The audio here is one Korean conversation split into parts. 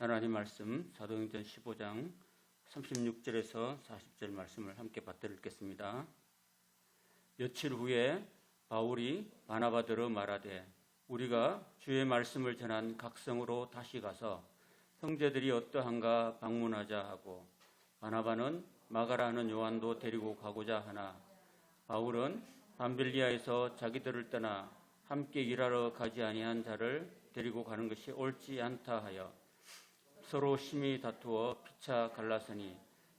하나님 말씀 사도행전 15장 36절에서 40절 말씀을 함께 받들어 읽겠습니다. 며칠 후에 바울이 바나바더러 말하되 우리가 주의 말씀을 전한 각성으로 다시 가서 형제들이 어떠한가 방문하자 하고 바나바는 마가라 하는 요한도 데리고 가고자 하나 바울은 밤빌리아에서 자기들을 떠나 함께 일하러 가지 아니한 자를 데리고 가는 것이 옳지 않다 하여 서로 심히 다투어 피차 갈라서니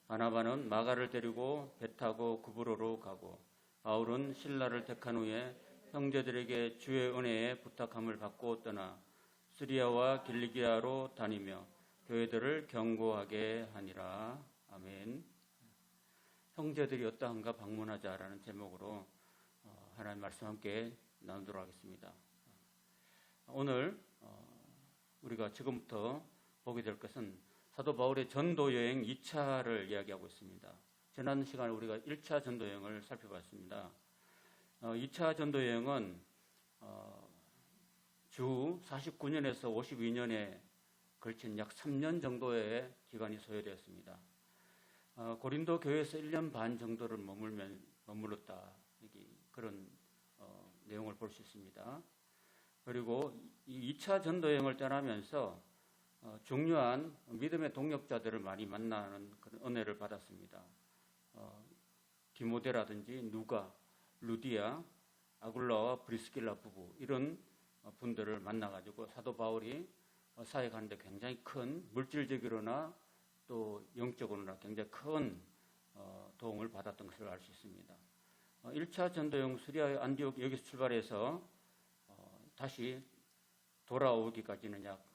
바나바는 마가를 데리고 배 타고 구브로로 가고 바울은 실라를 택한 후에 형제들에게 주의 은혜에 부탁함을 받고 떠나 시리아와 길리기아로 다니며 교회들을 경고하게 하니라. 아멘. 형제들이 어떠한가 방문하자라는 제목으로 하나님 말씀 함께 나누도록 하겠습니다. 오늘 우리가 지금부터 보게 될 것은 사도 바울의 전도 여행 2차를 이야기하고 있습니다. 지난 시간에 우리가 1차 전도 여행을 살펴봤습니다. 2차 전도 여행은 주 49년에서 52년에 걸친 약 3년 정도의 기간이 소요되었습니다. 고린도 교회에서 1년 반 정도를 머물렀다. 그런 내용을 볼 수 있습니다. 그리고 이 2차 전도 여행을 떠나면서 중요한 믿음의 동역자들을 많이 만나는 그런 은혜를 받았습니다. 디모데라든지 누가, 루디아, 아굴라와 브리스길라 부부 이런 분들을 만나가지고 사도 바울이 사역하는데 굉장히 큰 물질적으로나 또 영적으로나 굉장히 큰 도움을 받았던 것을 알 수 있습니다. 1차 전도여행 시리아 안디옥 여기서 출발해서 다시 돌아오기까지는 약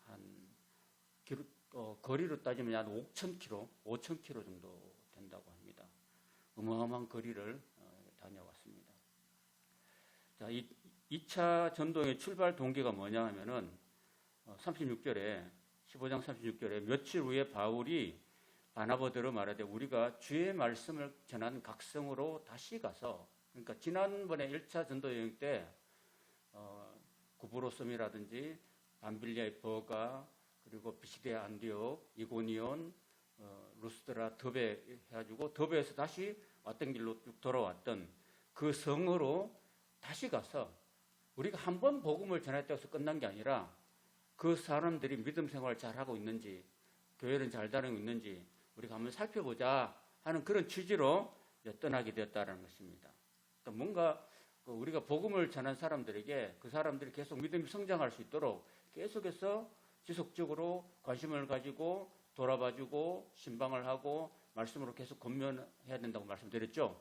거리로 따지면 약 5,000km 정도 된다고 합니다. 어마어마한 거리를 다녀왔습니다. 자, 2차 전도의 출발 동기가 뭐냐 하면은 15장 36절에 며칠 후에 바울이 바나바더러 말하되 우리가 주의 말씀을 전한 각성으로 다시 가서, 그러니까 지난번에 1차 전도 여행 때 구브로섬이라든지 밤빌리아의 버가, 그리고 비시디아 안디옥, 이고니온, 루스드라, 더베 해가지고 더베에서 다시 왔던 길로 쭉 돌아왔던 그 성으로 다시 가서 우리가 한 번 복음을 전했다고 해서 끝난 게 아니라 그 사람들이 믿음 생활을 잘하고 있는지, 교회는 잘 다니고 있는지 우리가 한번 살펴보자 하는 그런 취지로 떠나게 되었다는 것입니다. 그러니까 뭔가 우리가 복음을 전한 사람들에게 그 사람들이 계속 믿음이 성장할 수 있도록 계속해서 지속적으로 관심을 가지고 돌아봐주고 신방을 하고 말씀으로 계속 권면해야 된다고 말씀드렸죠.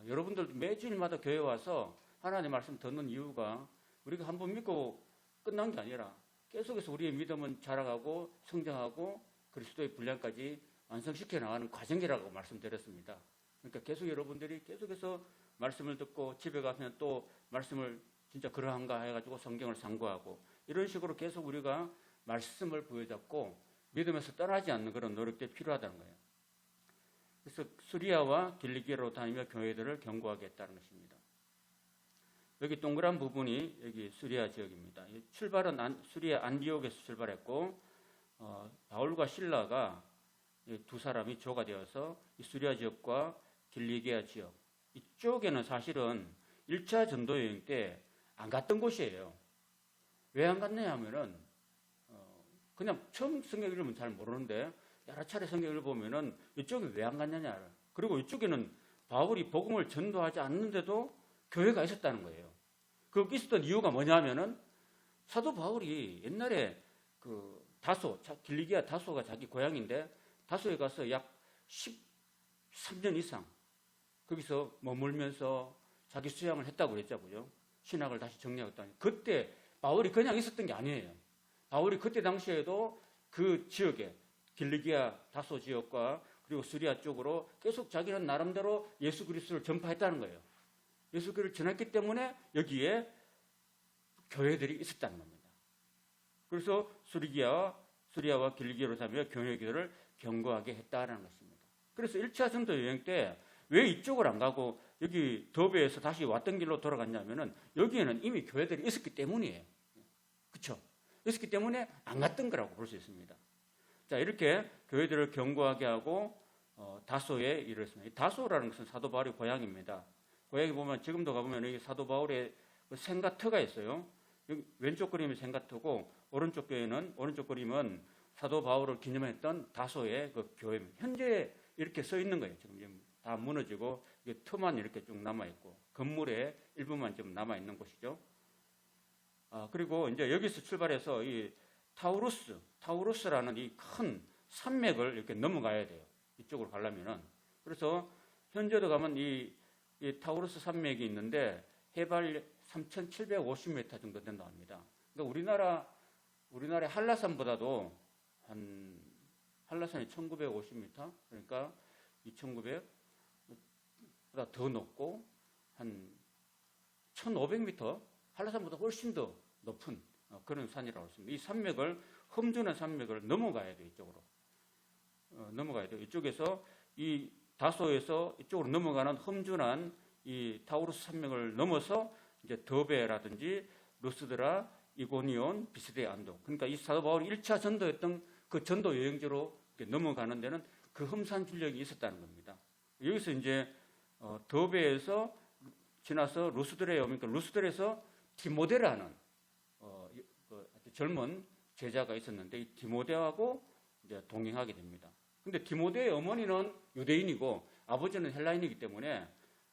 여러분들도 매주일마다 교회 와서 하나님의 말씀 듣는 이유가 우리가 한 번 믿고 끝난 게 아니라 계속해서 우리의 믿음은 자라가고 성장하고 그리스도의 분량까지 완성시켜 나가는 과정이라고 말씀드렸습니다. 그러니까 계속 여러분들이 계속해서 말씀을 듣고 집에 가면 또 말씀을 진짜 그러한가 해가지고 성경을 상고하고 이런 식으로 계속 우리가 말씀을 부여잡고 믿음에서 떠나지 않는 그런 노력들이 필요하다는 거예요. 그래서 시리아와 길리기아로 다니며 교회들을 경고하겠다는 것입니다. 여기 동그란 부분이 여기 시리아 지역입니다. 출발은 시리아 안디옥에서 출발했고 바울과 실라가 두 사람이 조가 되어서 이 시리아 지역과 길리기아 지역 이쪽에는 사실은 1차 전도 여행 때 안 갔던 곳이에요. 왜 안 갔냐 하면은 그냥 처음 성경 읽으면 잘 모르는데 여러 차례 성경 읽어보면은 이쪽에 왜 안 갔느냐. 그리고 이쪽에는 바울이 복음을 전도하지 않는데도 교회가 있었다는 거예요. 그 있었던 이유가 뭐냐 하면은 사도 바울이 옛날에 그 길리기아 다소가 자기 고향인데 다소에 가서 약 13년 이상 거기서 머물면서 자기 수양을 했다고 그랬자고요. 신학을 다시 정리하겠다니. 그때 바울이 그냥 있었던 게 아니에요. 바울이 그때 당시에도 그 지역에 길리기아 다소 지역과 그리고 시리아 쪽으로 계속 자기는 나름대로 예수 그리스도를 전파했다는 거예요. 예수 그리스도를 전했기 때문에 여기에 교회들이 있었다는 겁니다. 그래서 시리아와 길리기아로 다니며 교회들을 경고하게 했다는 것입니다. 그래서 1차 전도 여행 때 왜 이쪽을 안 가고 여기 더베에서 다시 왔던 길로 돌아갔냐면은 여기에는 이미 교회들이 있었기 때문이에요. 그렇죠? 있었기 때문에 안 갔던 거라고 볼 수 있습니다. 자, 이렇게 교회들을 견고하게 하고 다소에 이르렀습니다. 이 다소라는 것은 사도 바울의 고향입니다. 고향에 보면 지금도 가보면 여기 사도 바울의 생가터가 있어요. 여기 왼쪽 그림이 생가터고 오른쪽 그림은 사도 바울을 기념했던 다소의 그 교회입니다. 현재 이렇게 써 있는 거예요. 지금 다 무너지고 이게 터만 이렇게 쭉 남아 있고 건물의 일부만 좀 남아 있는 곳이죠. 그리고 이제 여기서 출발해서 이 타우루스라는 이 큰 산맥을 이렇게 넘어가야 돼요. 이쪽으로 가려면은. 그래서 현재도 가면 이 타우루스 산맥이 있는데 해발 3,750m 정도 된다고 합니다. 그러니까 우리나라의 한라산보다도 한라산이 1,950m, 그러니까 2,900보다 더 높고 한 1,500m, 한라산보다 훨씬 더 높은 그런 산이라고 했습니다. 이 산맥을 험준한 산맥을 넘어가야 돼요. 이쪽으로 넘어가야 돼요. 이쪽에서 이 다소에서 이쪽으로 넘어가는 험준한 이 타우루스 산맥을 넘어서 이제 더베라든지 루스드라, 이고니온, 비스데 안도. 그러니까 이 사도 바울이 1차 전도했던 그 전도 여행지로 넘어가는 데는 그 험산 진력이 있었다는 겁니다. 여기서 이제 더베에서 지나서 루스드레에 오니까 루스드레에서 디모데라는 젊은 제자가 있었는데 이 디모데하고 이제 동행하게 됩니다. 근데 디모데의 어머니는 유대인이고 아버지는 헬라인이기 때문에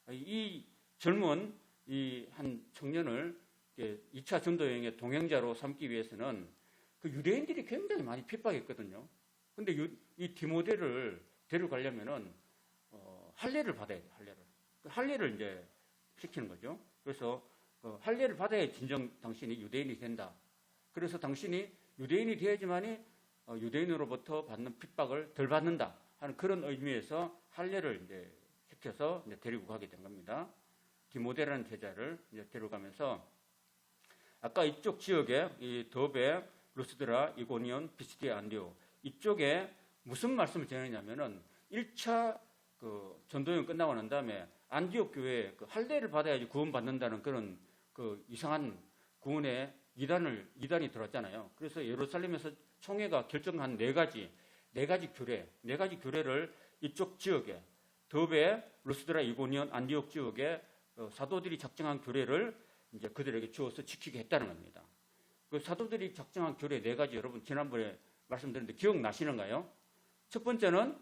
이 젊은 이 한 청년을 2차 전도 여행의 동행자로 삼기 위해서는 그 유대인들이 굉장히 많이 핍박했거든요. 근데 이 디모데를 데려가려면은 할례를 받아야 돼요. 할례를 이제 시키는 거죠. 그래서 할례를 받아야 진정 당신이 유대인이 된다. 그래서 당신이 유대인이 되어야지만이 유대인으로부터 받는 핍박을 덜 받는다 하는 그런 의미에서 할례를 이제 시켜서 이제 데리고 가게 된 겁니다. 디모데라는 제자를 이제 데려가면서 아까 이쪽 지역에 이 더베, 루스드라, 이고니온, 비스디아, 안디오 이쪽에 무슨 말씀을 전했냐면은 1차 그 전도여행 끝나고 난 다음에 안디옥 교회에 그 할례를 받아야지 구원받는다는 그런 그 이상한 구원의 이단이 들어왔잖아요. 그래서 예루살렘에서 총회가 결정한 네 가지 규례를 이쪽 지역에 더베, 루스드라, 이고니온, 안디옥 지역에 사도들이 작정한 규례를 이제 그들에게 주어서 지키게 했다는 겁니다. 그 사도들이 작정한 규례 네 가지 여러분 지난번에 말씀드렸는데 기억나시는가요? 첫 번째는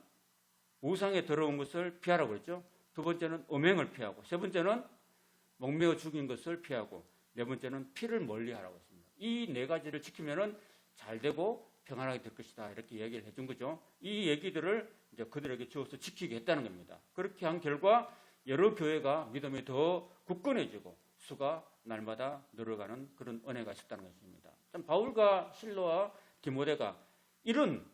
우상에 더러운 것을 피하라고 그랬죠. 두 번째는 음행을 피하고, 세 번째는 목매어 죽인 것을 피하고, 네 번째는 피를 멀리하라고 했습니다. 이 네 가지를 지키면은 잘 되고 평안하게 될 것이다 이렇게 얘기를 해준 거죠. 이 얘기들을 이제 그들에게 주어서 지키게 했다는 겁니다. 그렇게 한 결과 여러 교회가 믿음이 더 굳건해지고 수가 날마다 늘어가는 그런 은혜가 있었다는 것입니다. 참 바울과 실로와 디모데가 이런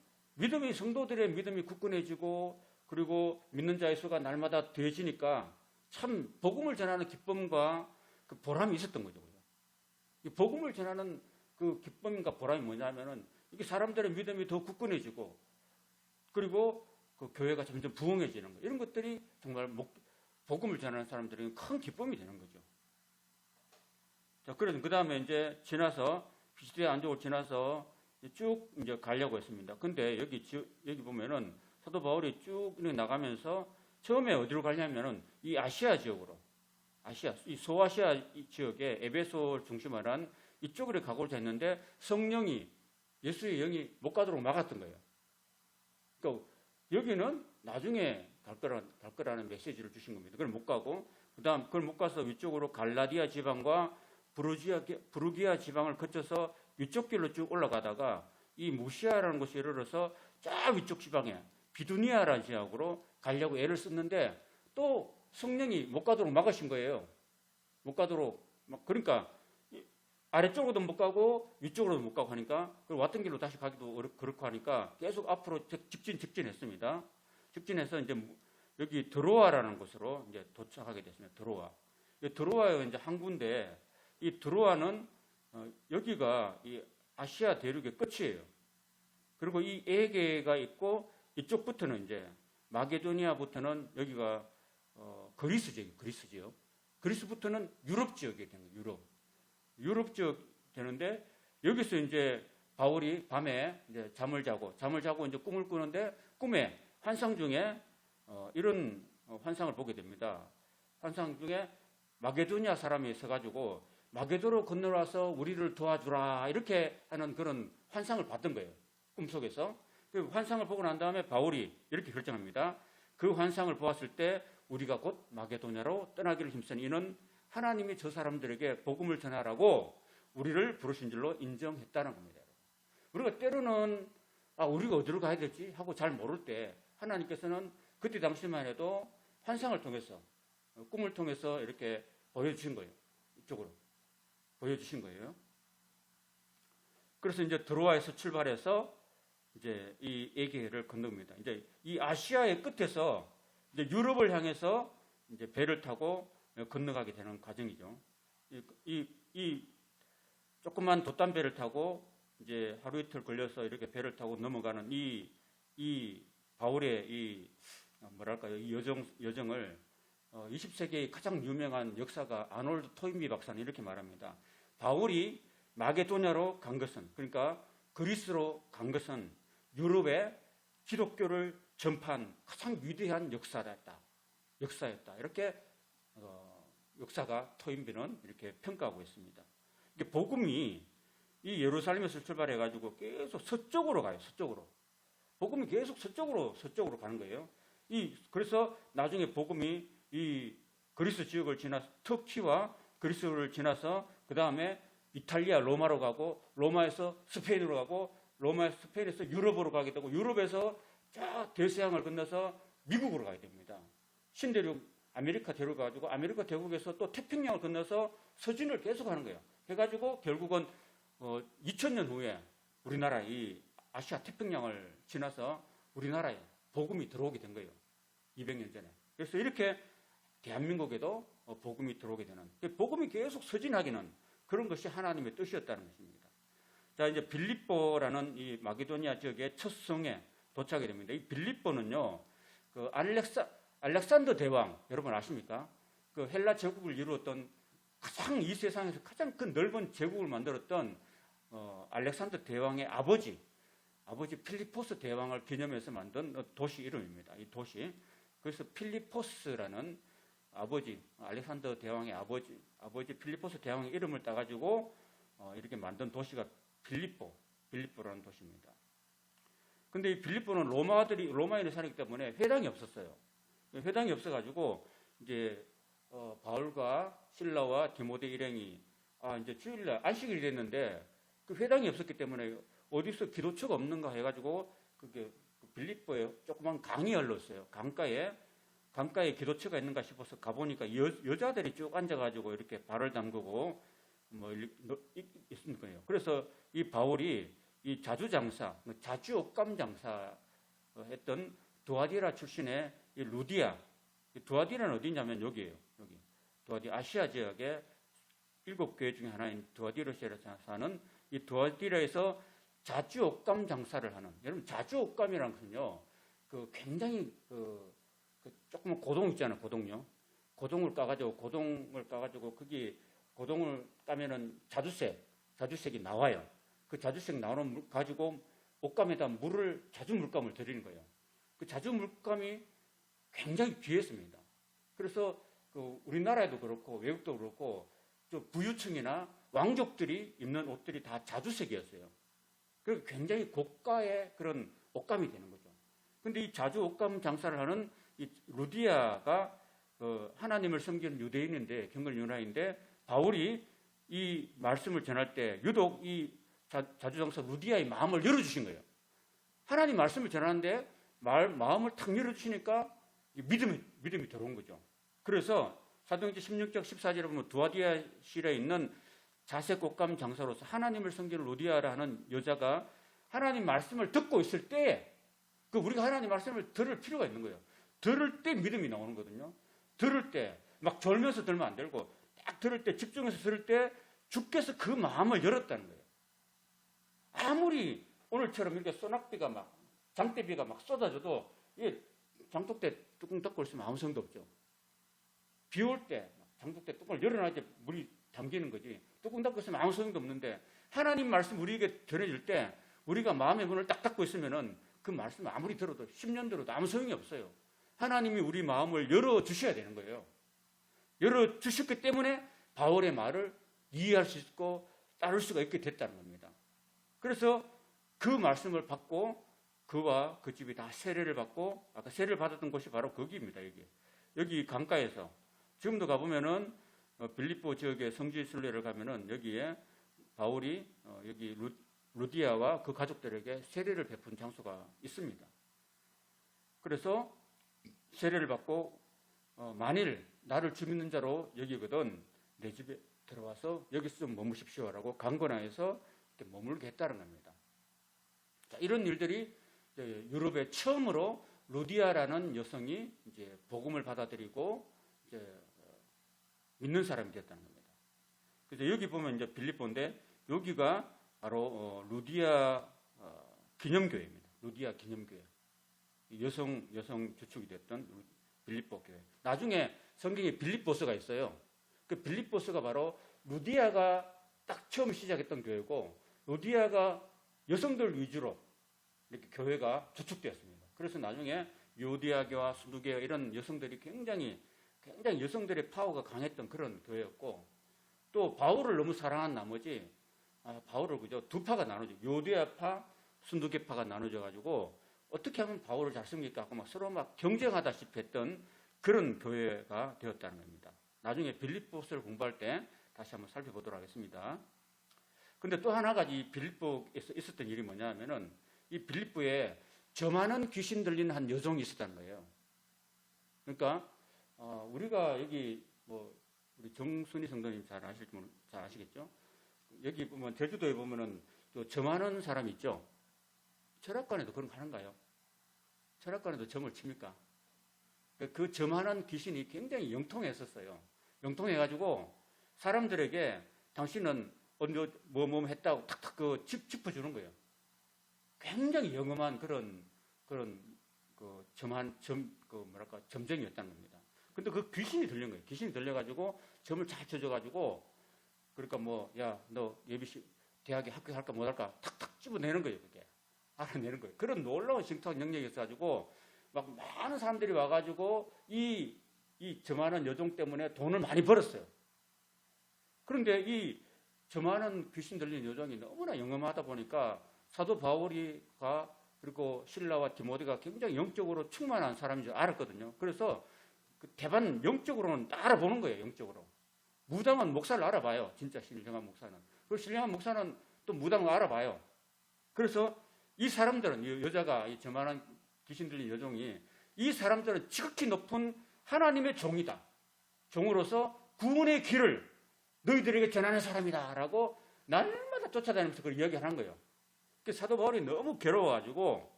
성도들의 믿음이 굳건해지고 그리고 믿는 자의 수가 날마다 더해지니까 참 복음을 전하는 기쁨과 그 보람이 있었던 거죠. 이 복음을 전하는 그 기쁨과 보람이 뭐냐면은 이게 사람들의 믿음이 더 굳건해지고 그리고 그 교회가 점점 부흥해지는 거 이런 것들이 정말 복음을 전하는 사람들에게 큰 기쁨이 되는 거죠. 자, 그래서 그 다음에 이제 지나서 비스디아 안쪽으로 지나서 쭉 이제 가려고 했습니다. 근데 여기 보면은 사도 바울이 쭉 나가면서 처음에 어디로 가냐면은 이 아시아 지역으로, 이 소아시아 지역에 에베소를 중심으로 한 이쪽으로 가고자 했는데 성령이, 예수의 영이 못 가도록 막았던 거예요. 그러니까 여기는 나중에 갈 거라는 메시지를 주신 겁니다. 그걸 못 가고, 그걸 못 가서 위쪽으로 갈라디아 지방과 부르기아 지방을 거쳐서 위쪽 길로 쭉 올라가다가 이 무시아라는 곳에 이르러서 쫙 위쪽 지방에 비두니아라는 지역으로 가려고 애를 썼는데 또 성령이 못 가도록 막으신 거예요. 못 가도록. 그러니까 아래쪽으로도 못 가고 위쪽으로도 못 가고 하니까 그리고 왔던 길로 다시 가기도 그렇고 하니까 계속 앞으로 직진했습니다. 직진해서 이제 여기 드로아라는 곳으로 이제 도착하게 됐습니다. 드로아가 이제 항구인데 이 드로아는 여기가 이 아시아 대륙의 끝이에요. 그리고 이 에게가 있고 이쪽부터는 이제 마게도니아부터는 여기가 그리스지요. 그리스부터는 유럽 지역이 되는 거예요. 유럽 지역 되는데 여기서 이제 바울이 밤에 이제 잠을 자고 이제 꿈을 꾸는데 꿈에 환상 중에 이런 환상을 보게 됩니다. 환상 중에 마게도냐 사람이 있어가지고 마게도로 건너와서 우리를 도와주라 이렇게 하는 그런 환상을 봤던 거예요. 꿈속에서. 그 환상을 보고 난 다음에 바울이 이렇게 결정합니다. 그 환상을 보았을 때 우리가 곧 마게도냐로 떠나기를 힘쓴 이는 하나님이 저 사람들에게 복음을 전하라고 우리를 부르신 줄로 인정했다는 겁니다. 우리가 때로는 우리가 어디로 가야 될지 하고 잘 모를 때 하나님께서는 그때 당시만 해도 환상을 통해서 꿈을 통해서 이렇게 보여주신 거예요. 이쪽으로 보여주신 거예요. 그래서 이제 드로아에서 출발해서 이제 이 에게해를 건넙니다. 이제 이 아시아의 끝에서 이제 유럽을 향해서 이제 배를 타고 건너가게 되는 과정이죠. 이 조그만 돛담배를 타고 이제 하루 이틀 걸려서 이렇게 배를 타고 넘어가는 이 바울의 이 뭐랄까요, 이 여정을 20세기의 가장 유명한 역사가 아놀드 토인비 박사는 이렇게 말합니다. 바울이 마게도냐로 간 것은, 그러니까 그리스로 간 것은 유럽에 기독교를 전파한 가장 위대한 역사였다. 이렇게 역사가 토인비는 이렇게 평가하고 있습니다. 이게 복음이 이 예루살렘에서 출발해가지고 계속 서쪽으로 가요. 서쪽으로. 복음이 계속 서쪽으로 가는 거예요. 그래서 나중에 복음이 이 그리스 지역을 지나서 터키와 그리스를 지나서 그 다음에 이탈리아 로마로 가고 로마에서 스페인으로 가고 스페인에서 유럽으로 가게 되고 유럽에서 쫙 대서양을 건너서 미국으로 가게 됩니다. 신대륙 아메리카 대륙 가지고 아메리카 대륙에서 또 태평양을 건너서 서진을 계속 하는 거예요. 해가지고 결국은 2000년 후에 우리나라 이 아시아 태평양을 지나서 우리나라에 복음이 들어오게 된 거예요. 200년 전에. 그래서 이렇게 대한민국에도 복음이 들어오게 되는, 복음이 계속 서진하기는 그런 것이 하나님의 뜻이었다는 것입니다. 자, 이제 빌립보라는 이 마게도니아 지역의 첫 성에 도착이 됩니다. 이 빌립보는요, 그 알렉산더 대왕, 여러분 아십니까? 그 헬라 제국을 이루었던 이 세상에서 가장 큰 넓은 제국을 만들었던 알렉산더 대왕의 아버지 필리포스 대왕을 기념해서 만든 도시 이름입니다. 이 도시. 그래서 필리포스라는 알렉산더 대왕의 아버지 필리포스 대왕의 이름을 따가지고 이렇게 만든 도시가 빌립보라는 도시입니다. 근데 이 빌립보는 로마인이 살기 때문에 회당이 없었어요. 회당이 없어가지고 이제 바울과 실라와 디모데 일행이 이제 주일날 안식일이 됐는데 그 회당이 없었기 때문에 어디서 기도처가 없는가 해가지고 그게 빌립보에 조그만 강이 흘렀어요. 강가에 기도처가 있는가 싶어서 가보니까 여자들이 쭉 앉아가지고 이렇게 발을 담그고 있는 거예요. 그래서 이 바울이 이 자주 옷감 장사 했던 두아디라 출신의 이 루디아, 두아디라는 어디냐면 여기예요. 여기 두아디라 아시아 지역의 7교회 중에 하나인 두아디라시에 사는 이 두아디라에서 자주 옷감 장사를 하는, 여러분 자주 옷감이라는 것은요, 그 굉장히 조금 고동 있잖아요. 고동요. 고동을 까가지고 거기 고동을 까면은 자주색이 나와요. 그 자주색 나오는 물 가지고 옷감에다 자주 물감을 들이는 거예요. 그 자주 물감이 굉장히 귀했습니다. 그래서 우리나라에도 그렇고 외국도 그렇고 부유층이나 왕족들이 입는 옷들이 다 자주색이었어요. 그래서 굉장히 고가의 그런 옷감이 되는 거죠. 근데 이 자주 옷감 장사를 하는 이 루디아가 하나님을 섬기는 유대인인데, 경건 유다인인데, 바울이 이 말씀을 전할 때 유독 이 자주장사 루디아의 마음을 열어주신 거예요. 하나님 말씀을 전하는데 마음을 탁 열어주시니까 믿음이 들어온 거죠. 그래서 사도행전 16장 14절에 보면 두아디아실에 있는 자색 옷감 장사로서 하나님을 섬기는 루디아라는 여자가 하나님 말씀을 듣고 있을 때 우리가 하나님 말씀을 들을 필요가 있는 거예요. 들을 때 믿음이 나오는 거거든요. 들을 때 막 졸면서 들면 안 되고 딱 들을 때 집중해서 들을 때 주께서 그 마음을 열었다는 거예요. 아무리 오늘처럼 이렇게 소낙비가 장대비가 막 쏟아져도 이게 장독대 뚜껑 닫고 있으면 아무 소용도 없죠. 비 올 때 장독대 뚜껑을 열어놔야 물이 담기는 거지. 뚜껑 닫고 있으면 아무 소용도 없는데 하나님 말씀 우리에게 전해질 때 우리가 마음의 문을 딱 닫고 있으면은 그 말씀 아무리 들어도 10년 들어도 아무 소용이 없어요. 하나님이 우리 마음을 열어주셔야 되는 거예요. 열어주셨기 때문에 바울의 말을 이해할 수 있고 따를 수가 있게 됐다는 겁니다. 그래서 그 말씀을 받고 그와 그 집이 다 세례를 받고, 아까 세례를 받았던 곳이 바로 거기입니다. 여기 강가에서 지금도 가보면은 빌립보 지역의 성지 순례를 가면은 여기에 바울이 여기 루디아와 그 가족들에게 세례를 베푼 장소가 있습니다. 그래서 세례를 받고 만일 나를 주 믿는 자로 여기거든 내 집에 들어와서 여기서 좀 머무십시오라고 강권하여서 머물게 했다는 겁니다. 자, 이런 일들이 유럽에 처음으로 루디아라는 여성이 이제 복음을 받아들이고 이제 믿는 사람이 됐다는 겁니다. 그래서 여기 보면 이제 빌립보인데 여기가 바로 루디아 기념교회입니다. 루디아 기념교회. 여성 주축이 됐던 빌립보 교회. 나중에 성경에 빌립보서가 있어요. 그 빌립보서가 바로 루디아가 딱 처음 시작했던 교회고, 루디아가 여성들 위주로 이렇게 교회가 주축되었습니다. 그래서 나중에 요디아교와 순두교 이런 여성들이 굉장히 여성들의 파워가 강했던 그런 교회였고, 또 바울을 너무 사랑한 나머지 바울을 그저 두 파가 나눠져, 요디아파, 순두교파가 나눠져 가지고 어떻게 하면 바울을 잘 섬길까 하고 막 서로 막 경쟁하다시피 했던 그런 교회가 되었다는 겁니다. 나중에 빌립보서를 공부할 때 다시 한번 살펴보도록 하겠습니다. 근데 또 하나가 이 빌립보에서 있었던 일이 뭐냐면은 이 빌립보에 저 많은 귀신 들린 한 여종이 있었다는 거예요. 그러니까 우리가 여기 뭐 우리 정순희 성도님 잘 아시겠죠? 여기 보면 제주도에 보면은 저 많은 사람 있죠. 철학관에도 그런 거 하는가요? 철학관에도 점을 칩니까? 그 점하는 귀신이 굉장히 영통했었어요. 영통해가지고 사람들에게 당신은 뭐 했다고 탁탁 짚어주는 거예요. 굉장히 영험한 그런 점쟁이였다는 겁니다. 근데 그 귀신이 들린 거예요. 귀신이 들려가지고 점을 잘 쳐줘가지고 그러니까 너 예비시 대학에 합격할까 못할까 탁탁 집어내는 거예요. 그게 알아내는 거예요. 그런 놀라운 신통한 영역이 있어가지고 막 많은 사람들이 와가지고 이 점하는 여종 때문에 돈을 많이 벌었어요. 그런데 이 점하는 귀신 들린 여종이 너무나 영험하다 보니까 사도 바울이가 그리고 실라와 디모데가 굉장히 영적으로 충만한 사람인 줄 알았거든요. 그래서 그 대반 영적으로는 알아보는 거예요. 영적으로. 무당은 목사를 알아봐요. 진짜 신령한 목사는. 그리고 신령한 목사는 또 무당을 알아봐요. 그래서 이 사람들은, 이 여자가, 이 저만한 귀신 들린 여종이, 이 사람들은 지극히 높은 하나님의 종이다. 종으로서 구원의 길을 너희들에게 전하는 사람이다. 라고 날마다 쫓아다니면서 그걸 이야기하는 거예요. 그래서 사도 바울이 너무 괴로워가지고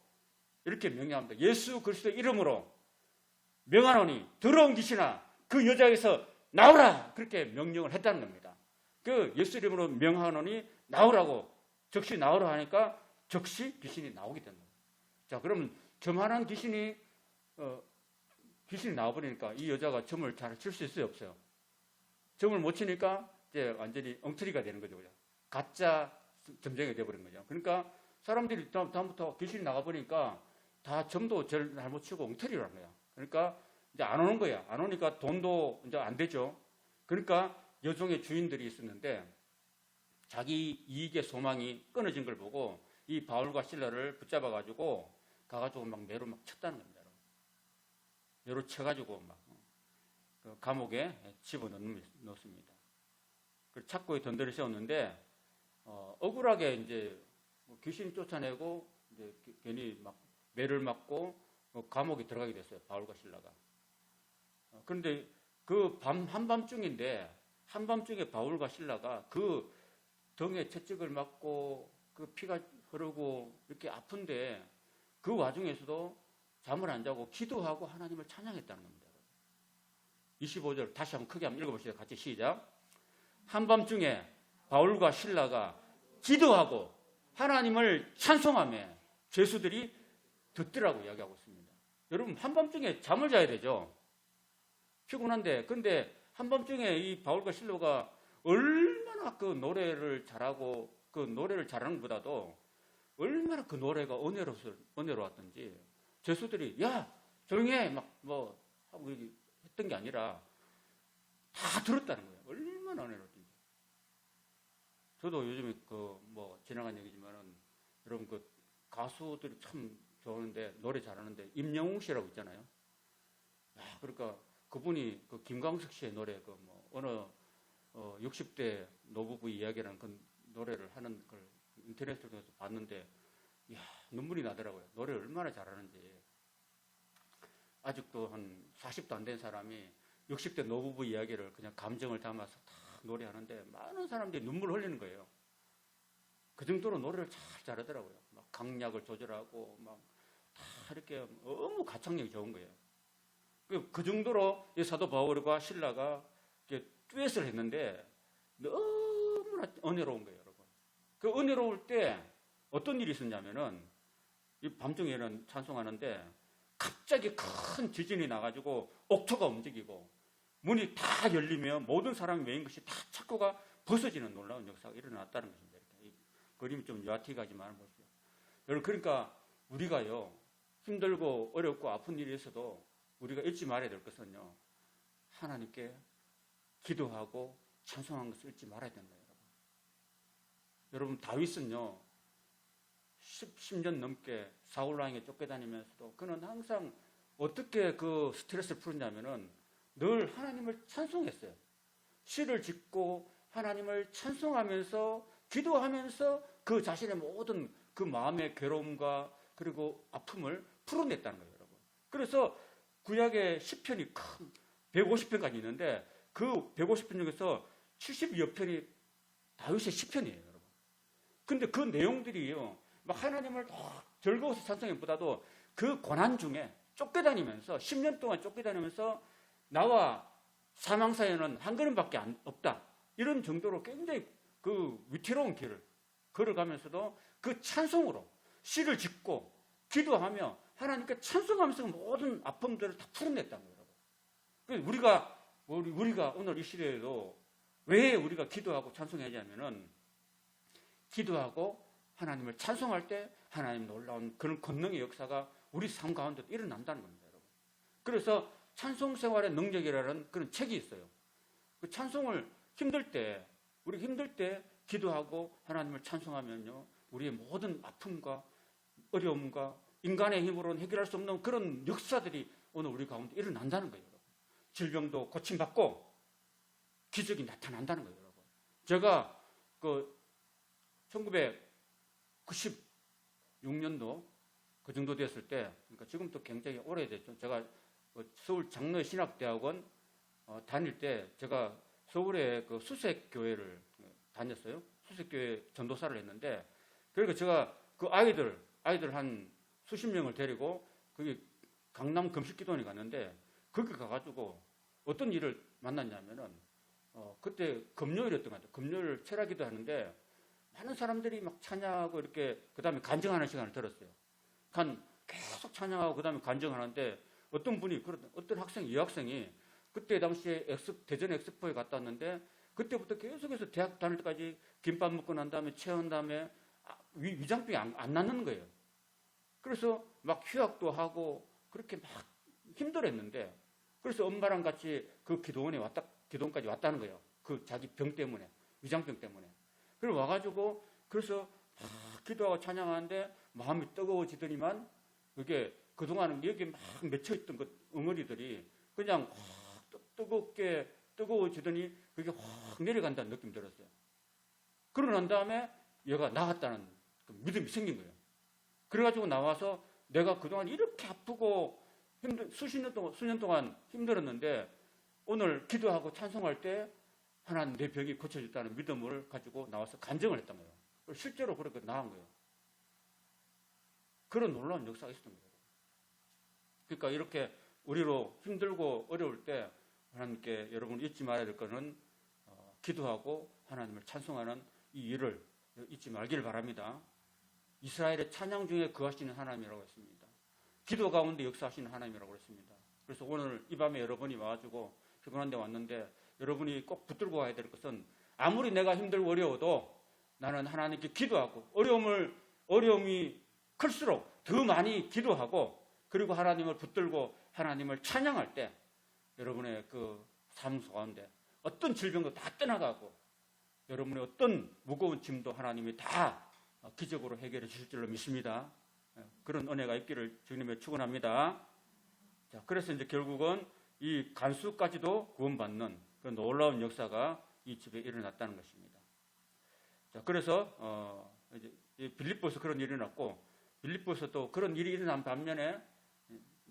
이렇게 명령합니다. 예수 그리스도 이름으로 명하노니 더러운 귀신아 그 여자에게서 나오라. 그렇게 명령을 했다는 겁니다. 그 예수 이름으로 명하노니 나오라고 즉시 나오라 하니까 즉시 귀신이 나오게 된다. 자, 그러면 점하는 귀신이 나와버리니까 이 여자가 점을 잘 칠 수 있어요, 없어요? 점을 못 치니까 이제 완전히 엉터리가 되는 거죠. 그죠? 가짜 점쟁이가 되어버린 거죠. 그러니까 사람들이 다음부터 귀신이 나가버리니까 다 점도 잘 못 치고 엉터리라는 거야. 그러니까 이제 안 오는 거야. 안 오니까 돈도 이제 안 되죠. 그러니까 여종의 주인들이 있었는데 자기 이익의 소망이 끊어진 걸 보고 이 바울과 실라를 붙잡아가지고 가가지고 막 매로 막 쳤다는 겁니다. 매로 쳐가지고 막 감옥에 집어넣습니다. 그 착고에 던데를 세웠는데 억울하게 이제 귀신 쫓아내고 이제 괜히 막 매를 맞고 감옥에 들어가게 됐어요. 바울과 실라가. 그런데 그 한밤중인데 한밤중에 바울과 실라가 그 등에 채찍을 맞고 그 피가 흐르고 이렇게 아픈데 그 와중에서도 잠을 안 자고 기도하고 하나님을 찬양했다는 겁니다. 25절 다시 한번 크게 한번 읽어보시죠. 같이 시작. 한밤중에 바울과 실라가 기도하고 하나님을 찬송하며 죄수들이 듣더라고 이야기하고 있습니다. 여러분 한밤중에 잠을 자야 되죠. 피곤한데 근데 한밤중에 이 바울과 실라가 얼마나 그 노래를 잘하고 그 노래를 잘하는 것보다도 얼마나 그 노래가 은혜로웠던지 죄수들이 야 조용히 해 막 뭐 하고 했던 게 아니라 다 들었다는 거예요. 얼마나 은혜로웠던지. 저도 요즘에 그 뭐 지나간 얘기지만은 여러분 그 가수들이 참 좋은데 노래 잘하는데 임영웅 씨라고 있잖아요. 야 그러니까 그분이 그 김광석 씨의 노래 그 뭐 어느 60대 노부부 이야기라는 그 노래를 하는 걸 인터넷을 통해서 봤는데 이야 눈물이 나더라고요. 노래 얼마나 잘하는지. 아직도 한 40도 안 된 사람이 60대 노부부 이야기를 그냥 감정을 담아서 다 노래하는데 많은 사람들이 눈물 흘리는 거예요. 그 정도로 노래를 잘 잘하더라고요. 막 강약을 조절하고 막 다 이렇게 너무 가창력이 좋은 거예요. 그 정도로 이 사도 바울과 신라가 듀엣을 했는데 너무나 은혜로운 거예요, 여러분. 그 은혜로울 때 어떤 일이 있었냐면은 이 밤중에는 찬송하는데 갑자기 큰 지진이 나가지고 옥토가 움직이고 문이 다 열리면 모든 사람이 메인 것이 다 창고가 벗어지는 놀라운 역사가 일어났다는 것입니다. 이렇게. 이 그림이 좀 여하티가지만 보세요. 여러분 그러니까 우리가요 힘들고 어렵고 아픈 일이 있어도 우리가 잊지 말아야 될 것은요 하나님께 기도하고 찬송하는 것을 잊지 말아야 된다. 여러분 다윗은요 10년 넘게 사울 왕에게 쫓겨다니면서도 그는 항상 어떻게 그 스트레스를 풀었냐면은 늘 하나님을 찬송했어요. 시를 짓고 하나님을 찬송하면서 기도하면서 그 자신의 모든 그 마음의 괴로움과 그리고 아픔을 풀어냈다는 거예요, 여러분. 그래서 구약의 시편이 큰 150편까지 있는데 그 150편 중에서 70여 편이 다윗의 시편이에요, 여러분. 근데 그 내용들이요, 막 하나님을 즐거워서 찬송하기보다도 그 고난 중에 쫓겨다니면서 10년 동안 쫓겨다니면서 나와 사망 사이에는 한 걸음밖에 없다. 이런 정도로 굉장히 그 위태로운 길을 걸어가면서도 그 찬송으로 시를 짓고 기도하며 하나님께 찬송하면서 모든 아픔들을 다 풀어냈다는 거예요. 우리가 오늘 이 시대에도 왜 우리가 기도하고 찬송해야 하냐면은 기도하고 하나님을 찬송할 때 하나님 놀라운 그런 권능의 역사가 우리 삶 가운데 일어난다는 겁니다, 여러분. 그래서 찬송 생활의 능력이라는 그런 책이 있어요. 그 찬송을 우리 힘들 때 기도하고 하나님을 찬송하면요, 우리의 모든 아픔과 어려움과 인간의 힘으로는 해결할 수 없는 그런 역사들이 오늘 우리 가운데 일어난다는 거예요, 여러분. 질병도 고침받고 기적이 나타난다는 거예요, 여러분. 제가 그 1996년도 그 정도 됐을 때, 그러니까 지금도 굉장히 오래됐죠. 제가 서울 장로신학대학원 다닐 때 제가 서울에 그 수색교회를 다녔어요. 수색교회 전도사를 했는데, 그러니까 제가 그 아이들 한 수십 명을 데리고 거기 강남 금식기도원에 갔는데, 거기 가가지고 어떤 일을 만났냐면은 그때 금요일이었던 것 같아요. 금요일 철야기도 하는데 많은 사람들이 막 찬양하고 이렇게 그 다음에 간증하는 시간을 들었어요. 계속 찬양하고 그 다음에 간증하는데 어떤 여학생이 그때 당시에 대전 엑스포에 갔다 왔는데 그때부터 계속해서 대학 다닐 때까지 김밥 먹고 난 다음에 체한 다음에 위장병이 안 낫는 거예요. 그래서 막 휴학도 하고 그렇게 막 힘들었는데, 그래서 엄마랑 같이 그 기도원까지 왔다는 거예요. 그 자기 병 때문에, 위장병 때문에. 그래서 와가지고 그래서 기도하고 찬양하는데 마음이 뜨거워지더니만 그게 그동안 여기 막 맺혀있던 그 엉어리들이 그냥 뜨거워지더니 그게 확 내려간다는 느낌이 들었어요. 그러고 난 다음에 얘가 나았다는 그 믿음이 생긴 거예요. 그래가지고 나와서 내가 그동안 이렇게 아프고 수년 동안 힘들었는데 오늘 기도하고 찬송할 때 하나님 내 병이 고쳐졌다는 믿음을 가지고 나와서 간증을 했던 거예요. 실제로 그렇게 나은 거예요. 그런 놀라운 역사가 있었던 거예요. 그러니까 이렇게 우리로 힘들고 어려울 때 하나님께 여러분 잊지 말아야 될 것은 기도하고 하나님을 찬송하는 이 일을 잊지 말기를 바랍니다. 이스라엘의 찬양 중에 거하시는 하나님이라고 했습니다. 기도 가운데 역사하시는 하나님이라고 했습니다. 그래서 오늘 이 밤에 여러분이 와가지고 피곤한 데 왔는데 여러분이 꼭 붙들고 가야 될 것은 아무리 내가 힘들고 어려워도 나는 하나님께 기도하고 어려움이 클수록 더 많이 기도하고 그리고 하나님을 붙들고 하나님을 찬양할 때 여러분의 그 삶 가운데 어떤 질병도 다 떠나가고 여러분의 어떤 무거운 짐도 하나님이 다 기적으로 해결해 주실 줄로 믿습니다. 그런 은혜가 있기를 주님의 축원합니다. 자, 그래서 이제 결국은 이 간수까지도 구원받는 그 놀라운 역사가 이 집에 일어났다는 것입니다. 자, 그래서 이제 빌립보에서 그런 일이 일어났고 빌립보에서 또 그런 일이 일어난 반면에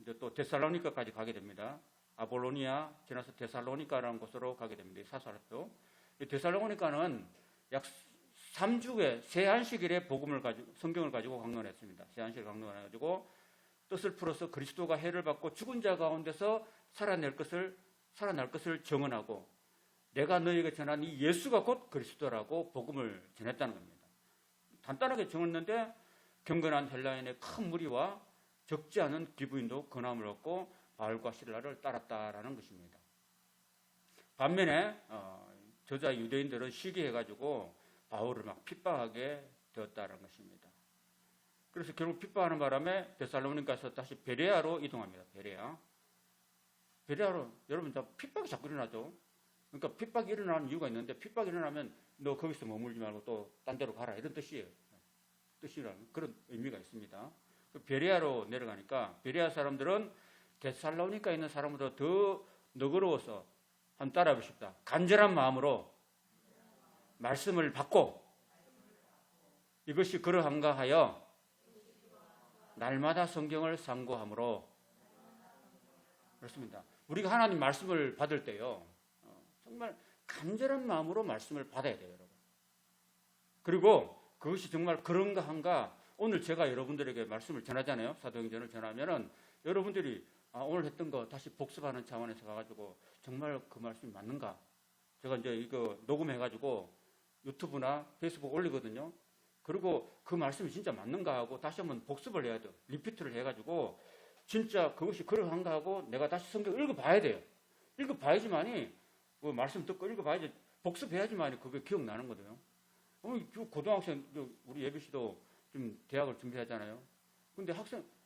이제 또 데살로니가까지 가게 됩니다. 아볼로니아 지나서 데살로니가라는 곳으로 가게 됩니다. 사사라표. 데살로니가는 약 3주에 세안식일의 복음을 가지고 성경을 가지고 강론했습니다. 세안식일 강론해가지고 뜻을 풀어서 그리스도가 해를 받고 죽은 자 가운데서 살아날 것을 증언하고 내가 너희에게 전한 이 예수가 곧 그리스도라고 복음을 전했다는 겁니다. 간단하게 증언했는데 경건한 헬라인의 큰 무리와 적지 않은 기부인도 근함을 얻고 바울과 실라를 따랐다라는 것입니다. 반면에 저자 유대인들은 시기해가지고 바울을 막 핍박하게 되었다는 것입니다. 그래서 결국 핍박하는 바람에 데살로니가에서 다시 베레아로 이동합니다. 베레아로 여러분 다 핍박이 자꾸 일어나죠. 그러니까 핍박이 일어나는 이유가 있는데 핍박이 일어나면 너 거기서 머물지 말고 또 딴 데로 가라 이런 뜻이에요. 뜻이라는 그런 의미가 있습니다. 베레아로 내려가니까 베레아 사람들은 데살로니가에 있는 사람보다 더 너그러워서 한번 따라해 보십시다. 간절한 마음으로 말씀을 받고 이것이 그러한가 하여 날마다 성경을 상고함으로 그렇습니다. 우리가 하나님 말씀을 받을 때요 정말 간절한 마음으로 말씀을 받아야 돼요, 여러분. 그리고 그것이 정말 그런가 한가 오늘 제가 여러분들에게 말씀을 전하잖아요. 사도행전을 전하면은 여러분들이 오늘 했던 거 다시 복습하는 차원에서 가가지고 정말 그 말씀이 맞는가? 제가 이제 이거 녹음해가지고 유튜브나 페이스북 올리거든요. 그리고 그 말씀이 진짜 맞는가 하고 다시 한번 복습을 해야 돼요. 리피트를 해가지고 진짜 그것이 그러한가 하고 내가 다시 성경 읽어봐야 돼요. 읽어봐야지만이 뭐 말씀 듣고 읽어봐야지 복습해야지만이 그게 기억나는 거예요. 고등학생 우리 예비 씨도 좀 대학을 준비하잖아요. 근데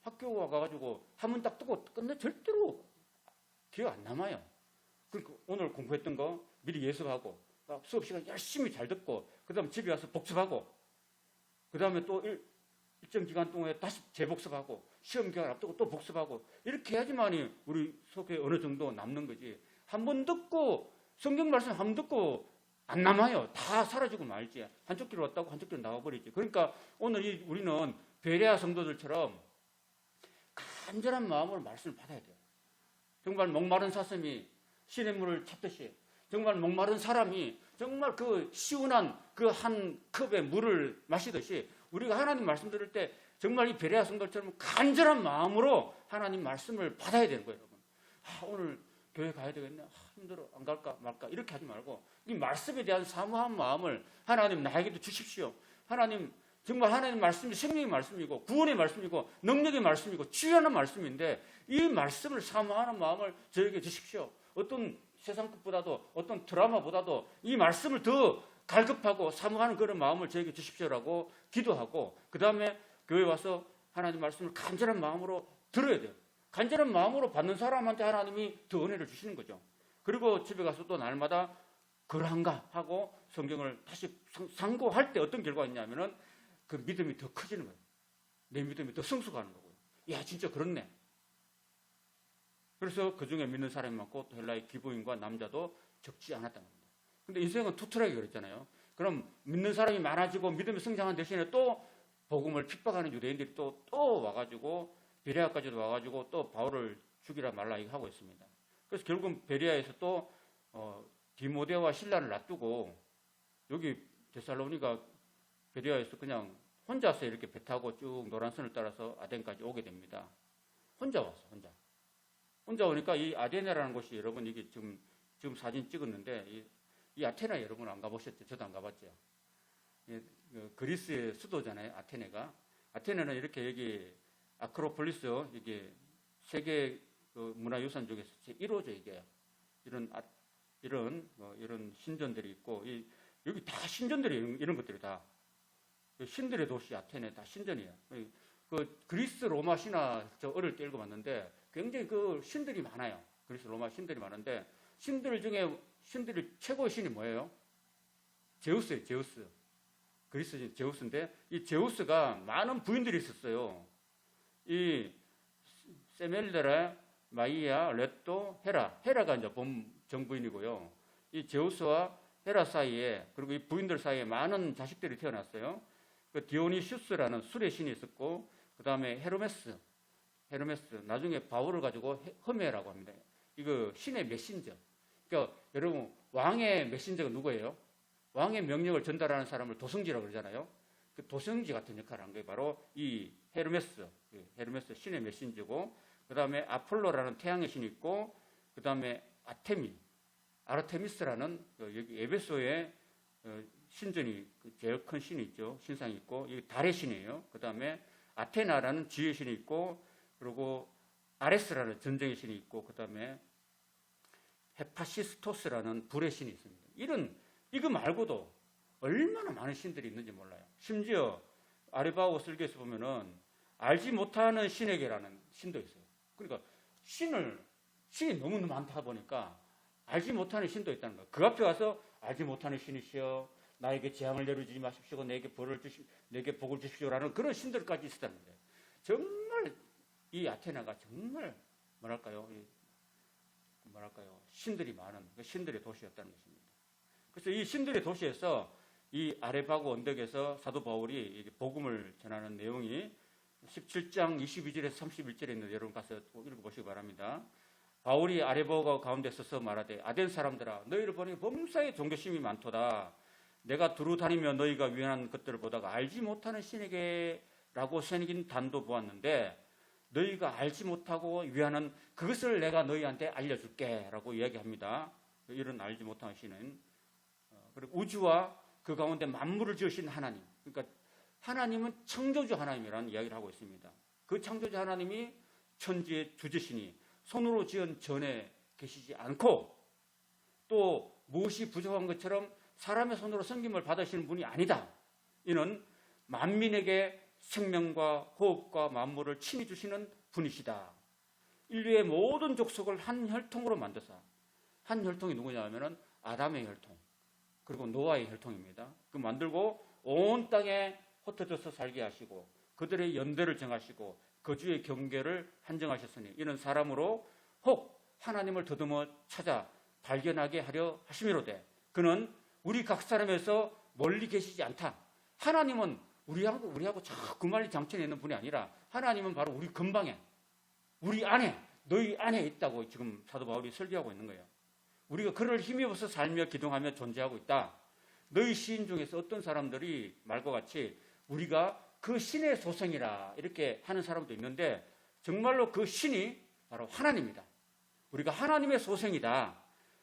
학교 와가지고 한문 딱 뜨고 끝내 절대로 기억 안 남아요. 그러니까 오늘 공부했던 거 미리 예습하고 수업 시간 열심히 잘 듣고 그 다음에 집에 와서 복습하고 그 다음에 또 일정 기간 동안에 다시 재복습하고 시험 기간 앞두고 또 복습하고 이렇게 해야지만이 우리 속에 어느 정도 남는 거지. 한 번 듣고 성경 말씀 한 번 듣고 안 남아요. 다 사라지고 말지. 한쪽 길로 왔다고 한쪽 길로 나와버리지. 그러니까 오늘 우리는 베레아 성도들처럼 간절한 마음으로 말씀을 받아야 돼요. 정말 목마른 사슴이 시냇물을 찾듯이 정말 목마른 사람이 정말 그 시원한 그 한 컵의 물을 마시듯이 우리가 하나님 말씀 들을 때 정말 이 베레아 성도처럼 간절한 마음으로 하나님 말씀을 받아야 되는 거예요, 여러분. 오늘 교회 가야 되겠네. 힘들어. 안 갈까 말까 이렇게 하지 말고 이 말씀에 대한 사모한 마음을 하나님 나에게도 주십시오. 하나님 정말 하나님 말씀이 생명의 말씀이고 구원의 말씀이고 능력의 말씀이고 치유하는 말씀인데 이 말씀을 사모하는 마음을 저에게 주십시오. 어떤 세상 것보다도 어떤 드라마보다도 이 말씀을 더 갈급하고 사모하는 그런 마음을 저에게 주십시오라고 기도하고 그 다음에 교회 와서 하나님 말씀을 간절한 마음으로 들어야 돼요. 간절한 마음으로 받는 사람한테 하나님이 더 은혜를 주시는 거죠. 그리고 집에 가서 또 날마다 그러한가 하고 성경을 다시 상고할 때 어떤 결과가 있냐면은 그 믿음이 더 커지는 거예요. 내 믿음이 더 성숙하는 거고요. 야, 진짜 그렇네. 그래서 그 중에 믿는 사람이 많고 또 헬라의 기부인과 남자도 적지 않았다는 겁니다. 근데 인생은 투트랙이 그랬잖아요. 그럼 믿는 사람이 많아지고 믿음이 성장한 대신에 또 복음을 핍박하는 유대인들이 또 와가지고 베레아까지도 와가지고 또 바울을 죽이라 말라 이거 하고 있습니다. 그래서 결국 베레아에서 또 디모데와 실라를 놔두고 여기 데살로니가 베레아에서 그냥 혼자서 이렇게 배 타고 쭉 노란선을 따라서 아덴까지 오게 됩니다. 혼자 왔어, 혼자 오니까 이 아데네라는 곳이 여러분 이게 지금 사진 찍었는데 이 아테네 여러분 안 가보셨죠? 저도 안 가봤죠. 그리스의 수도잖아요, 아테네가. 아테네는 이렇게 여기 아크로폴리스 이게 세계 그 문화유산 중에서 제 1호죠 이게. 이런 신전들이 있고 여기 다 신전들이 이런 것들이 다 신들의 도시 아테네 다 신전이에요. 그 그리스 로마 신화 저 어릴 때 읽어봤는데 굉장히 그 신들이 많아요. 그리스 로마 신들이 많은데 신들 중에 신들이 최고의 신이 뭐예요? 제우스예요. 제우스. 그리스 제우스인데 이 제우스가 많은 부인들이 있었어요. 이 세멜레라, 마이아, 레토, 헤라가 이제 본 정부인이고요. 이 제우스와 헤라 사이에 그리고 이 부인들 사이에 많은 자식들이 태어났어요. 그 디오니슈스라는 술의 신이 있었고 그 다음에 헤르메스 나중에 바울을 가지고 허메라고 합니다. 이거 신의 메신저. 그러니까 여러분 왕의 메신저가 누구예요? 왕의 명령을 전달하는 사람을 도성지라고 그러잖아요. 그 도성지 같은 역할을 한 게 바로 이 헤르메스 신의 메신저고 그 다음에 아폴로라는 태양의 신이 있고 그 다음에 아르테미스라는 여기 에베소에 신전이 제일 큰 신이 있죠. 신상이 있고 이 달의 신이에요. 그 다음에 아테나라는 지혜의 신이 있고 그리고 아레스라는 전쟁의 신이 있고 그 다음에 헤파시스토스라는 불의 신이 있습니다. 이거 말고도 얼마나 많은 신들이 있는지 몰라요. 심지어 아레바고 설교에서 보면은 알지 못하는 신에게라는 신도 있어요. 그러니까 신이 너무 많다 보니까 알지 못하는 신도 있다는 거예요. 그 앞에 가서 알지 못하는 신이시여 나에게 재앙을 내려주지 마십시오. 내게 복을 주십시오라는 그런 신들까지 있었다는 거예요. 정말 이 아테나가 정말 신들이 많은 신들의 도시였다는 것입니다. 그래서 이 신들의 도시에서 이 아레바고 언덕에서 사도 바울이 복음을 전하는 내용이 17장 22절에서 31절에 있는 여러분 가서 읽어보시기 바랍니다. 바울이 아레바고 가운데 서서 말하되 아덴 사람들아 너희를 보니 범사에 종교심이 많도다. 내가 두루 다니며 너희가 위한 것들을 보다가 알지 못하는 신에게라고 새긴 단도 보았는데 너희가 알지 못하고 위하는 그것을 내가 너희한테 알려줄게 라고 이야기합니다. 이런 알지 못하는 신은 그리고 우주와 그 가운데 만물을 지으신 하나님, 그러니까 하나님은 창조주 하나님이라는 이야기를 하고 있습니다. 그 창조주 하나님이 천지의 주제신이 손으로 지은 전에 계시지 않고 또 무엇이 부족한 것처럼 사람의 손으로 섬김을 받으시는 분이 아니다. 이는 만민에게 생명과 호흡과 만물을 친히 주시는 분이시다. 인류의 모든 족속을 한 혈통으로 만드사 한 혈통이 누구냐 하면은 아담의 혈통 그리고 노아의 혈통입니다. 그 만들고 온 땅에 흩어져서 살게 하시고 그들의 연대를 정하시고 거주의 경계를 한정하셨으니 이는 사람으로 혹 하나님을 더듬어 찾아 발견하게 하려 하심이로되 그는 우리 각 사람에서 멀리 계시지 않다. 하나님은 우리하고 자꾸 말리 장천에 있는 분이 아니라 하나님은 바로 우리 근방에 우리 안에 너희 안에 있다고 지금 사도 바울이 설교하고 있는 거예요. 우리가 그를 힘입어서 살며 기동하며 존재하고 있다. 너희 시인 중에서 어떤 사람들이 말과 같이 우리가 그 신의 소생이라 이렇게 하는 사람도 있는데 정말로 그 신이 바로 하나님이다. 우리가 하나님의 소생이다.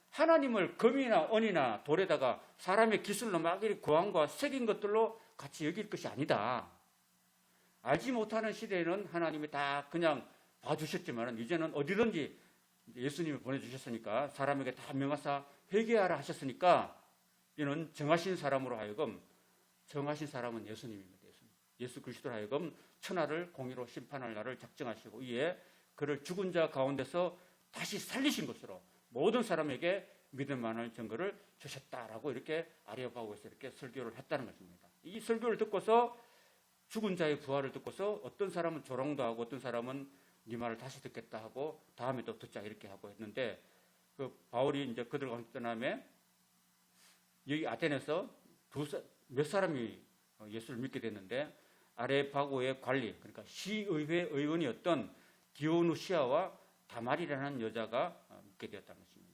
하나님을 금이나 은이나 돌에다가 사람의 기술로 막 이렇게 고안과 새긴 것들로 같이 여길 것이 아니다. 알지 못하는 시대에는 하나님이 다 그냥 봐주셨지만 이제는 어디든지 예수님이 보내주셨으니까 사람에게 다 명하사 회개하라 하셨으니까 이는 정하신 사람으로 하여금 정하신 사람은 예수님입니다. 예수 그리스도로 하여금 천하를 공의로 심판할 날을 작정하시고 이에 그를 죽은 자 가운데서 다시 살리신 것으로 모든 사람에게 믿을 만한 증거를 주셨다라고 이렇게 아레오파고에서 이렇게 설교를 했다는 것입니다. 이 설교를 듣고서 죽은 자의 부활을 듣고서 어떤 사람은 조롱도 하고 어떤 사람은 네 말을 다시 듣겠다 하고 다음에 또 듣자 이렇게 하고 했는데 그 바울이 이제 그들 가운데 떠나며 여기 아테네에서 몇 사람이 예수를 믿게 됐는데 아레파고의 관리 그러니까 시의회 의원이었던 디오누시아와 다마리라는 여자가 믿게 되었다는 것입니다.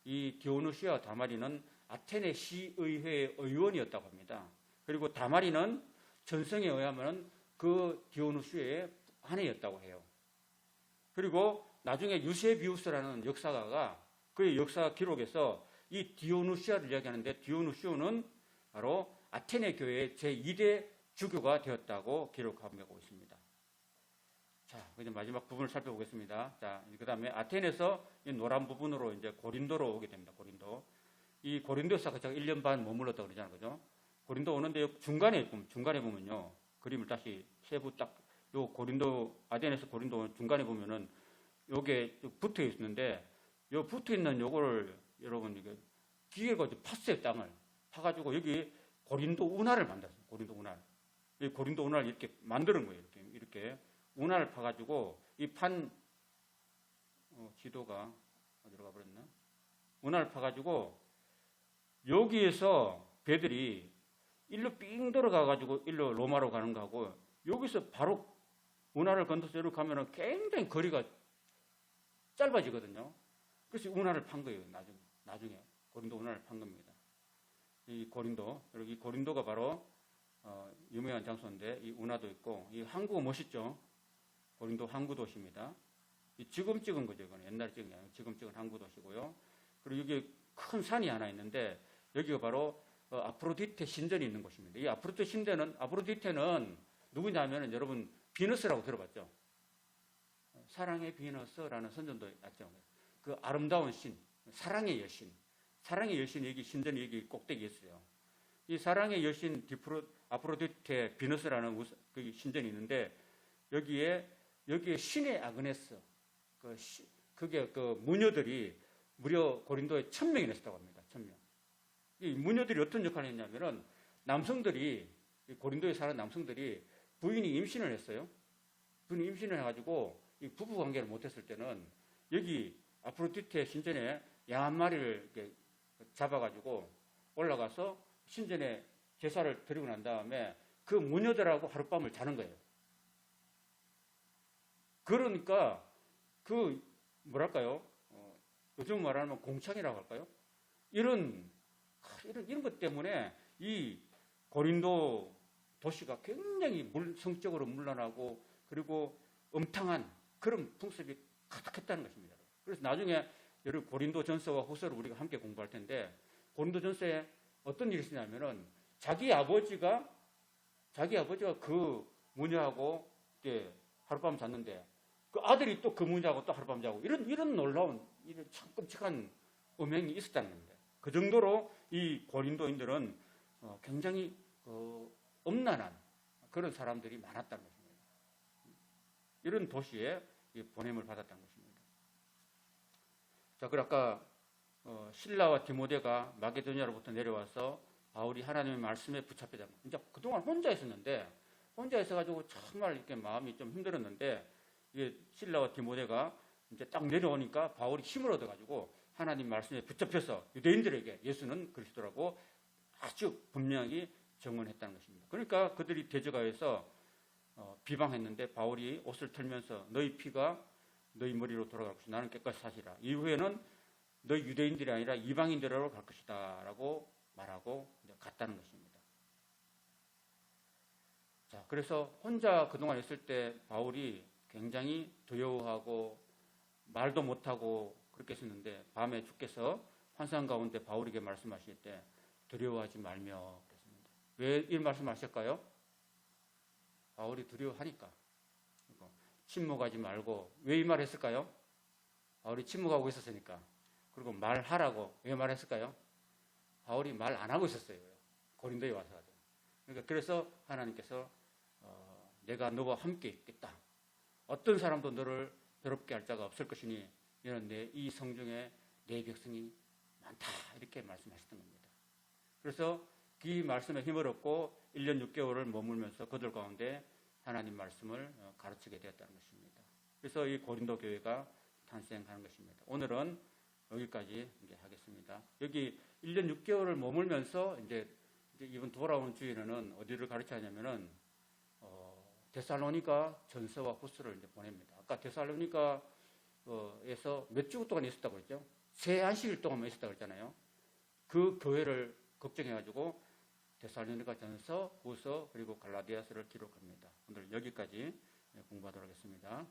이 디오누시아와 다마리는 아테네 시의회의 의원이었다고 합니다. 그리고 다마리는 전성에 의하면 그 디오누시아의 아내였다고 해요. 그리고 나중에 유세비우스라는 역사가가 그의 역사 기록에서 이 디오누시아를 이야기하는데 디오누시오는 바로 아테네 교회의 제2대 주교가 되었다고 기록하고 있습니다. 자, 이제 마지막 부분을 살펴보겠습니다. 자, 그 다음에 아테네에서 이 노란 부분으로 이제 고린도로 오게 됩니다. 고린도. 이 고린도에서 제가 1년 반 머물렀다 그러잖아요. 그죠? 고린도 오는데 중간에 보면요. 그림을 다시 세부 요 고린도, 아덴에서 고린도 중간에 보면은 요게 붙어 있는데, 요 붙어 있는 요거를 여러분 이게 기계 가지고 팠어요. 땅을 파가지고 여기 고린도 운하를 만들었어요. 고린도 운하를. 이 고린도 운하를 이렇게 만드는 거예요. 이렇게 운하를 파가지고 이 판 지도가 어디로 가버렸나? 운하를 파가지고 여기에서 배들이 일로 삥 들어가가지고 일로 로마로 가는 거하고 여기서 바로 운하를 건너서 이렇게 가면은 굉장히 거리가 짧아지거든요. 그래서 운하를 판 거예요. 나중에 고린도 운하를 판 겁니다. 이 고린도, 이 고린도가 바로 유명한 장소인데 이 운하도 있고 이 항구가 멋있죠. 고린도 항구 도시입니다. 지금 찍은 거죠. 이건 옛날에 찍은 게 아니고 지금 찍은 항구 도시고요. 그리고 여기 큰 산이 하나 있는데 여기가 바로 아프로디테 신전이 있는 곳입니다. 이 아프로디테는 누구냐면은 여러분 비너스라고 들어봤죠? 사랑의 비너스라는 선전도 있죠. 그 아름다운 신, 사랑의 여신. 사랑의 여신 여기 신전이 여기 꼭대기에 있어요. 이 사랑의 여신 아프로디테 비너스라는 그 신전이 있는데 여기에 신의 아그네스 그게 그 무녀들이 무려 고린도에 1000명이나 있었다고 합니다. 1000명. 이 무녀들이 어떤 역할을 했냐면은 남성들이 고린도에 사는 남성들이 부인이 임신을 했어요. 부인이 임신을 해가지고 이 부부 관계를 못했을 때는 여기 아프로디테 신전에 양 한 마리를 이렇게 잡아가지고 올라가서 신전에 제사를 드리고 난 다음에 그 무녀들하고 하룻밤을 자는 거예요. 그러니까 그 뭐랄까요? 요즘 말하면 공창이라고 할까요? 이런 것 때문에 이 고린도 도시가 굉장히 성적으로 문란하고 그리고 음탕한 그런 풍습이 가득했다는 것입니다. 그래서 나중에 여러분 고린도 전서와 후서를 우리가 함께 공부할 텐데 고린도 전서에 어떤 일이 있었냐면은 자기 아버지가 그 무녀하고 이렇게 하룻밤 잤는데 그 아들이 또 그 무녀하고 또 하룻밤 자고 이런 놀라운 이런 참 끔찍한 음행이 있었다는 겁니다. 그 정도로 이 고린도인들은 굉장히 음란한 그런 사람들이 많았다는 것입니다. 이런 도시에 보냄을 받았다는 것입니다. 자, 그리고 아까 실라와 디모데가 마게도니아로부터 내려와서 바울이 하나님의 말씀에 붙잡히다. 이제 그동안 혼자 있었는데 혼자 있어가지고 정말 이렇게 마음이 좀 힘들었는데 이게 실라와 디모데가 이제 딱 내려오니까 바울이 힘을 얻어가지고 하나님 말씀에 붙잡혀서 유대인들에게 예수는 그리스도라고 아주 분명히 증언했다는 것입니다. 그러니까 그들이 대적하여서 비방했는데 바울이 옷을 털면서 너희 피가 너희 머리로 돌아갈 것이다. 나는 깨끗이 사시라. 이후에는 너희 유대인들이 아니라 이방인들로 갈 것이다 라고 말하고 갔다는 것입니다. 자, 그래서 혼자 그동안 있을 때 바울이 굉장히 두려워하고 말도 못하고 그렇게 했었는데 밤에 주께서 환상 가운데 바울에게 말씀하실 때 두려워하지 말며 그랬습니다. 왜 이 말씀하실까요? 바울이 두려워하니까. 침묵하지 말고 왜 이 말을 했을까요? 바울이 침묵하고 있었으니까. 그리고 말하라고 왜 말했을까요? 바울이 말 안 하고 있었어요. 고린도에 와서. 그러니까 그래서 하나님께서 내가 너와 함께 있겠다. 어떤 사람도 너를 괴롭게 할 자가 없을 것이니 이런 이 성중에 내 백성이 많다 이렇게 말씀하셨던 겁니다. 그래서 그 말씀에 힘을 얻고 1년 6개월을 머물면서 그들 가운데 하나님 말씀을 가르치게 되었다는 것입니다. 그래서 이 고린도 교회가 탄생하는 것입니다. 오늘은 여기까지 이제 하겠습니다. 여기 1년 6개월을 머물면서 이제 이번 돌아오는 주일에는 어디를 가르치냐면은 데살로니가 전서와 후서를 이제 보냅니다. 아까 데살로니가에서 몇 주 동안 있었다고 그랬죠? 세 안식일 동안만 있었다고 그랬잖아요. 그 교회를 걱정해가지고 데살로니가 전서, 후서 그리고 갈라디아서를 기록합니다. 오늘 여기까지 공부하도록 하겠습니다.